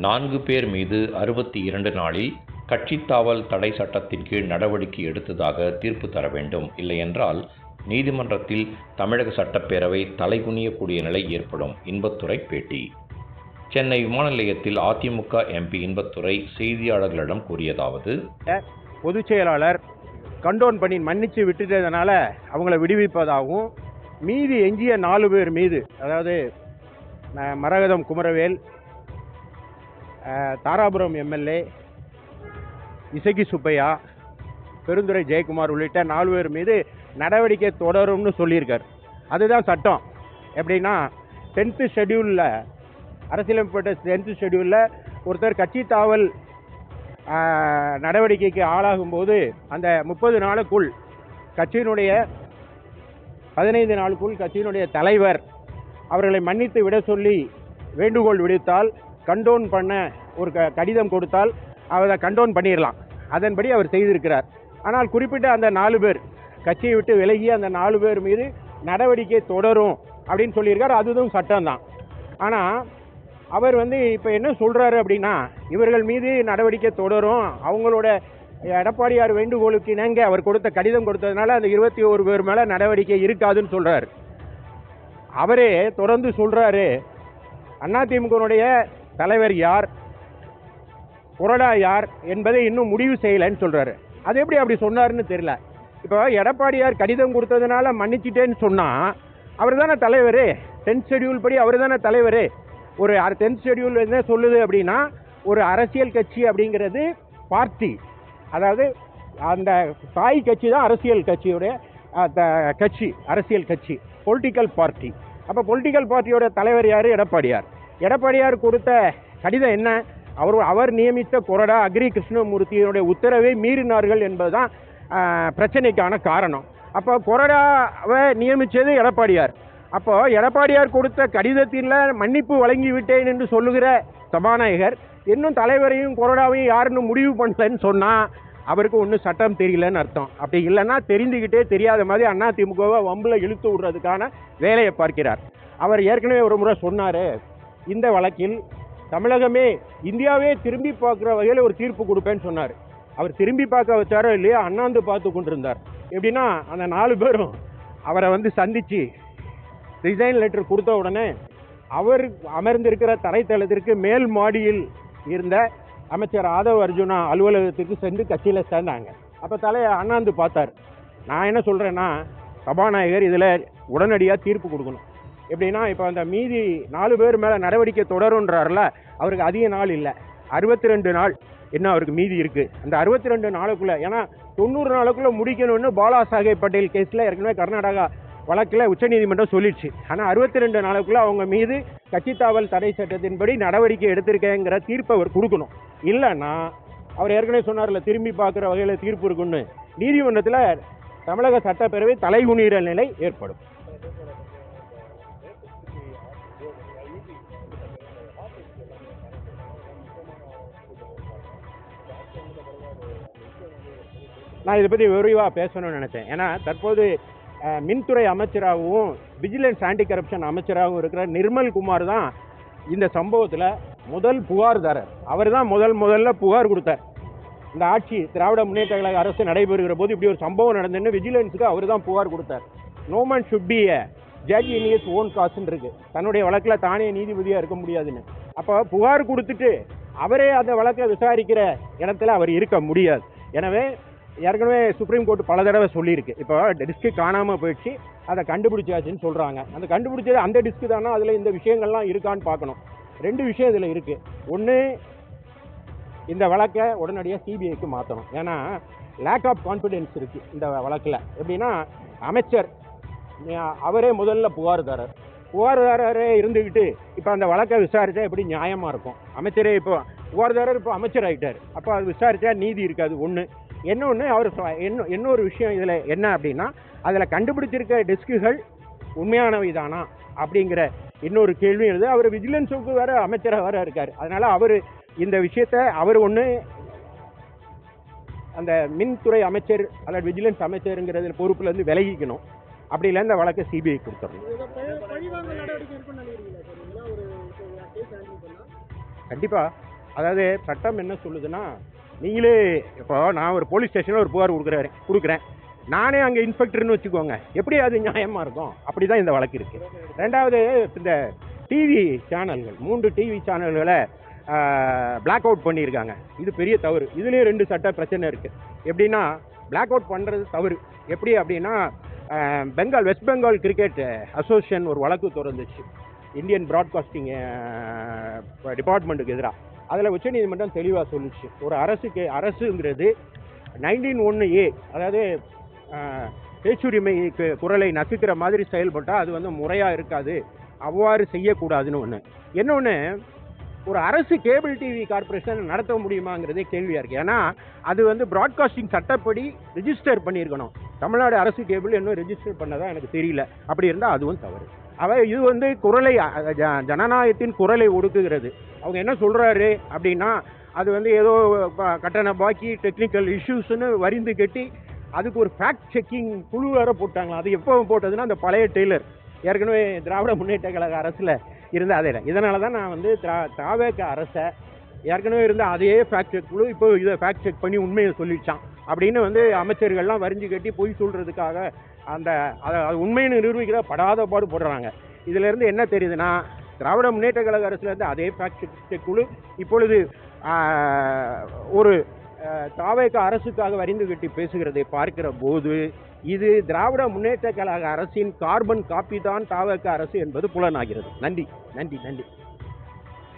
4 பேர் மீது 62 நாளில் கட்சித்தாவல் தடை சட்டத்தின் கீழ் நடவடிக்கை எடுத்ததாக தீர்ப்பு தர வேண்டும். இல்லையென்றால் நீதிமன்றத்தில் தமிழக சட்டப்பேரவை தலைகுனியக்கூடிய நிலை ஏற்படும். இன்பதுரை பேட்டி. சென்னை விமான நிலையத்தில் அதிமுக எம்பி இன்பதுரை செய்தியாளர்களிடம் கூறியதாவது: பொதுச் செயலாளர் கண்டோன் பண்ணி மன்னிச்சு விட்டுட்டதுனால அவங்கள விடுவிப்பதாகவும், மீதி எஞ்சிய 4 பேர் மீது, அதாவது மரகதம் குமரவேல், தாராபுரம் எம்எல்ஏ இசக்கி சுப்பையா, பெருந்துறை ஜெயக்குமார் உள்ளிட்ட 4 பேர் மீது நடவடிக்கை தொடரும்னு சொல்லியிருக்கார். அதுதான் சட்டம். எப்படின்னா 10th ஷெட்யூலில், அரசியலமைப்பட்ட 10th ஷெட்யூலில் ஒருத்தர் கட்சி தாவல் நடவடிக்கைக்கு ஆளாகும் போது அந்த 30 நாளுக்குள் கட்சியினுடைய 15 நாளுக்குள் கட்சியினுடைய தலைவர் அவர்களை மன்னித்து விட சொல்லி வேண்டுகோள் விடுத்தால், கண்டோன் பண்ண ஒரு கடிதம் கொடுத்தால் அதை கண்டோன் பண்ணிடலாம். அதன்படி அவர் செய்திருக்கிறார். ஆனால் குறிப்பிட்ட அந்த 4 பேர், கட்சியை விட்டு விலகிய அந்த 4 பேர் மீது நடவடிக்கை தொடரும் அப்படின்னு சொல்லியிருக்கார். அதுவும் சட்டம்தான். ஆனால் அவர் இப்போ என்ன சொல்கிறாரு அப்படின்னா, இவர்கள் மீது நடவடிக்கை தொடரும், அவங்களோட எடப்பாடியார் வேண்டுகோளுக்கு இணங்க அவர் கொடுத்த கடிதம் கொடுத்ததுனால அந்த 21 பேர் மேலே நடவடிக்கை இருக்காதுன்னு சொல்கிறார். அவரே தொடர்ந்து சொல்கிறாரு, அதிமுகனுடைய தலைவர் யார், கொறடா யார் என்பதை இன்னும் முடிவு செய்யலைன்னு சொல்கிறாரு. அது எப்படி அப்படி சொன்னார்னு தெரியல. இப்போ எடப்பாடியார் கடிதம் கொடுத்ததுனால மன்னிச்சிட்டேன்னு சொன்னால் அவர் தானே தலைவர். 10th ஷெட்யூல் படி அவர் தானே தலைவர். ஒரு 10th ஷெட்யூல் என்ன சொல்லுது அப்படின்னா, ஒரு அரசியல் கட்சி அப்படிங்கிறது பார்ட்டி, அதாவது அந்த தாய் கட்சி தான் அரசியல் கட்சியுடைய கட்சி, அரசியல் கட்சி, பொலிட்டிக்கல் பார்ட்டி. அப்போ பொலிட்டிக்கல் பார்ட்டியோட தலைவர் யார்? எடப்பாடியார். எடப்பாடியார் கொடுத்த கடிதம் என்ன? அவர் நியமித்த கொறடா அக்ரி கிருஷ்ணமூர்த்தியினுடைய உத்தரவை மீறினார்கள் என்பதுதான் பிரச்சனைக்கான காரணம். அப்போ கொறடாவை நியமித்தது எடப்பாடியார். அப்போ எடப்பாடியார் கொடுத்த கடிதத்தில் மன்னிப்பு வழங்கிவிட்டேன் என்று சொல்லுகிற சபாநாயகர் இன்னும் தலைவரையும் கொறடாவையும் யாருன்னு முடிவு பண்ணலன்னு சொன்னால் அவருக்கு ஒன்றும் சட்டம் தெரியலன்னு அர்த்தம். அப்படி இல்லைன்னா தெரிந்துக்கிட்டே தெரியாத மாதிரி அதிமுகவை வம்பில் இழுத்து விடுறதுக்கான வேலையை பார்க்கிறார். அவர் ஏற்கனவே ஒரு முறை சொன்னார், இந்த வழக்கில் தமிழகமே இந்தியாவே திரும்பி பார்க்குற வகையில் ஒரு தீர்ப்பு கொடுப்பேன்னு சொன்னார். அவர் திரும்பி பார்க்க வச்சாரோ இல்லையா, அண்ணாந்து பார்த்து கொண்டிருந்தார். எப்படின்னா அந்த 4 பேரும் அவரை சந்தித்து ரிசைன் லெட்டர் கொடுத்த உடனே அவர் அமர்ந்திருக்கிற தரைத்தளத்திற்கு மேல் மாடியில் இருந்த அமைச்சர் ஆதவ் அர்ஜுனா அலுவலகத்துக்கு சென்று கட்சியில் சேர்ந்தாங்க. அப்போ அண்ணாந்து பார்த்தார். நான் என்ன சொல்கிறேன்னா, சபாநாயகர் இதில் உடனடியாக தீர்ப்பு கொடுக்கணும். எப்படின்னா இப்போ அந்த மீதி 4 பேர் மேலே நடவடிக்கை தொடருன்றார்ல, அவருக்கு அதிக நாள் இல்லை, 62 நாள் என்ன அவருக்கு மீதி இருக்குது. அந்த 62 நாளுக்குள்ளே, ஏன்னா 90 நாளுக்குள்ளே முடிக்கணும்னு பாலா சாஹேப் பட்டேல் கேஸில் ஏற்கனவே கர்நாடகா வழக்கில் உச்சநீதிமன்றம் சொல்லிடுச்சு. ஆனால் 62 நாளுக்குள்ளே அவங்க மீது கட்சித்தாவல் தடை சட்டத்தின்படி நடவடிக்கை எடுத்திருக்கேங்கிற தீர்ப்பை அவர் கொடுக்கணும். இல்லைன்னா அவர் ஏற்கனவே சொன்னார்ல, திரும்பி பார்க்குற வகையில் தீர்ப்பு இருக்குன்னு, நீதிமன்றத்தில் தமிழக சட்டப்பேரவை தலைகுனிகிற நிலை ஏற்படும். நான் இதை பற்றி விரிவாக பேசணும்னு நினச்சேன். ஏன்னா தற்போது மின்துறை அமைச்சராகவும் விஜிலன்ஸ் ஆன்டி கரப்ஷன் அமைச்சராகவும் இருக்கிற நிர்மல் குமார் தான் இந்த சம்பவத்தில் முதல் புகார்தாரர். அவர் தான் முதல்ல புகார் கொடுத்தார். இந்த ஆட்சி திராவிட முன்னேற்ற கழக அரசு நடைபெறுகிற போது இப்படி ஒரு சம்பவம் நடந்துன்னு விஜிலன்ஸுக்கு அவர் தான் புகார் கொடுத்தார். No man should be a judge in his own காஸ்ன்னு இருக்கு. தன்னுடைய வழக்கில் தானே நீதிபதியாக இருக்க முடியாதுன்னு. அப்போ புகார் கொடுத்துட்டு அவரே அந்த வழக்கை விசாரிக்கிற இடத்துல அவர் இருக்க முடியாது. எனவே ஏற்கனவே சுப்ரீம் கோர்ட் பல தடவை சொல்லியிருக்கு, இப்போ டிஸ்க்கு காணாமல் போயிடுச்சு, அதை கண்டுபிடிச்சாச்சுன்னு சொல்கிறாங்க. அந்த கண்டுபிடிச்சது அந்த டிஸ்க்கு தானே, அதில் இந்த விஷயங்கள்லாம் இருக்கான்னு பார்க்கணும். 2 விஷயம் இதில் இருக்குது. ஒன்று, இந்த வழக்கை உடனடியாக சிபிஐக்கு மாற்றணும். ஏன்னா லேக் ஆஃப் கான்ஃபிடென்ஸ் இருக்குது இந்த வழக்கில். எப்படின்னா அமைச்சர் அவரே முதல்ல புகார்தாரரே இருந்துக்கிட்டு இப்போ அந்த வழக்கை விசாரித்தா எப்படி நியாயமாக இருக்கும்? அமைச்சரே இப்போ புகார்தாரர் இப்போ அமைச்சர் ஆகிட்டார். அப்போ அது விசாரித்தா நீதி இருக்காது. ஒன்று. இன்னொன்று, அவர் இன்னொரு விஷயம் இதில் என்ன அப்படின்னா, அதில் கண்டுபிடிச்சிருக்க டிஸ்குகள் உண்மையானவை தானா அப்படிங்கிற இன்னொரு கேள்வி எழுது. அவர் விஜிலன்ஸுக்கு வேறு அமைச்சராக வேறு இருக்கார். அதனால் அவர் இந்த விஷயத்தை அவர் ஒன்று அந்த மின்துறை அமைச்சர் அல்லது விஜிலன்ஸ் அமைச்சருங்கிறது பொறுப்புலேருந்து விலகிக்கணும். அப்படி இல்லை இந்த வழக்கை சிபிஐ கொடுத்துடணும். கண்டிப்பாக. அதாவது சட்டம் என்ன சொல்லுதுன்னா, நீங்களே இப்போ நான் ஒரு போலீஸ் ஸ்டேஷனில் ஒரு புகார் கொடுக்குறேன், நானே அங்கே இன்ஸ்பெக்டர்னு வச்சுக்கோங்க, எப்படி அது நியாயமாக இருக்கும்? அப்படி தான் இந்த வழக்கு இருக்குது. ரெண்டாவது, இந்த டிவி சேனல்கள் 3 டிவி சேனல்களை பிளாக் அவுட் பண்ணியிருக்காங்க. இது பெரிய தவறு. இதுலேயும் 2 சட்ட பிரச்சனை இருக்குது. எப்படின்னா, பிளாக் அவுட் பண்ணுறது தவறு. எப்படி அப்படின்னா, வெஸ்ட் பெங்கால் கிரிக்கெட் அசோசியேஷன் ஒரு வழக்கு தொடர்ந்துச்சு இந்தியன் ப்ராட்காஸ்டிங் டிபார்ட்மெண்ட்டுக்கு எதிராக. அதில் உச்சநீதிமன்றம் தெளிவாக சொல்லிச்சு, ஒரு அரசுங்கிறது 19(1)A, அதாவது பேச்சுரிமை குரலை நசுக்கிற மாதிரி செயல்பட்டால் அது வந்து முறையாக இருக்காது, அவ்வாறு செய்யக்கூடாதுன்னு ஒன்று. இன்னொன்று, ஒரு அரசு கேபிள் டிவி கார்பரேஷன் நடத்த முடியுமாங்கிறதே கேள்வியாக இருக்குது. ஏன்னா அது வந்து ப்ராட்காஸ்டிங் சட்டப்படி ரிஜிஸ்டர் பண்ணியிருக்கணும். தமிழ்நாடு அரசு கேபிள் இன்னும் ரிஜிஸ்டர் பண்ணதான் எனக்கு தெரியல. அப்படி இருந்தால் அதுவும் தவறு. இது வந்து குரலை, ஜனநாயகத்தின் குரலை ஒடுக்குகிறது. அவங்க என்ன சொல்கிறாரு அப்படின்னா, அது வந்து ஏதோ கட்டண பாக்கி, டெக்னிக்கல் இஷ்யூஸ்னு வரிந்து கட்டி அதுக்கு ஒரு ஃபேக்ட் செக்கிங் குழு வேறு போட்டாங்களா. அது எப்போ போட்டதுன்னா, அந்த பழைய டெய்லர் ஏற்கனவே திராவிட முன்னேற்ற கழக அரசில் இருந்த அதே. இதனால தான் நான் வந்து தாவேக அரசை ஏற்கனவே இருந்த அதே ஃபேக்ட் செக் குழு இப்போ இதை ஃபேக்ட் செக் பண்ணி உண்மையை சொல்லிச்சான் அப்படின்னு வந்து அமைச்சர்கள்லாம் வரிஞ்சு கட்டி பொய் சொல்கிறதுக்காக அது உண்மையை நிரூபிக்கிற படாத பாடு போடுறாங்க. இதிலேருந்து என்ன தெரியுதுன்னா, திராவிட முன்னேற்ற கழக அரசுலேருந்து அதே ஃபேக்ட் செக் குழு இப்பொழுது ஒரு தாவேக அரசுக்காக வரிந்து கட்டி பேசுகிறதை பார்க்கிற போது இது திராவிட முன்னேற்ற கழக அரசின் கார்பன் காப்பி தான் தாவேக அரசு என்பது புலனாகிறது. நன்றி.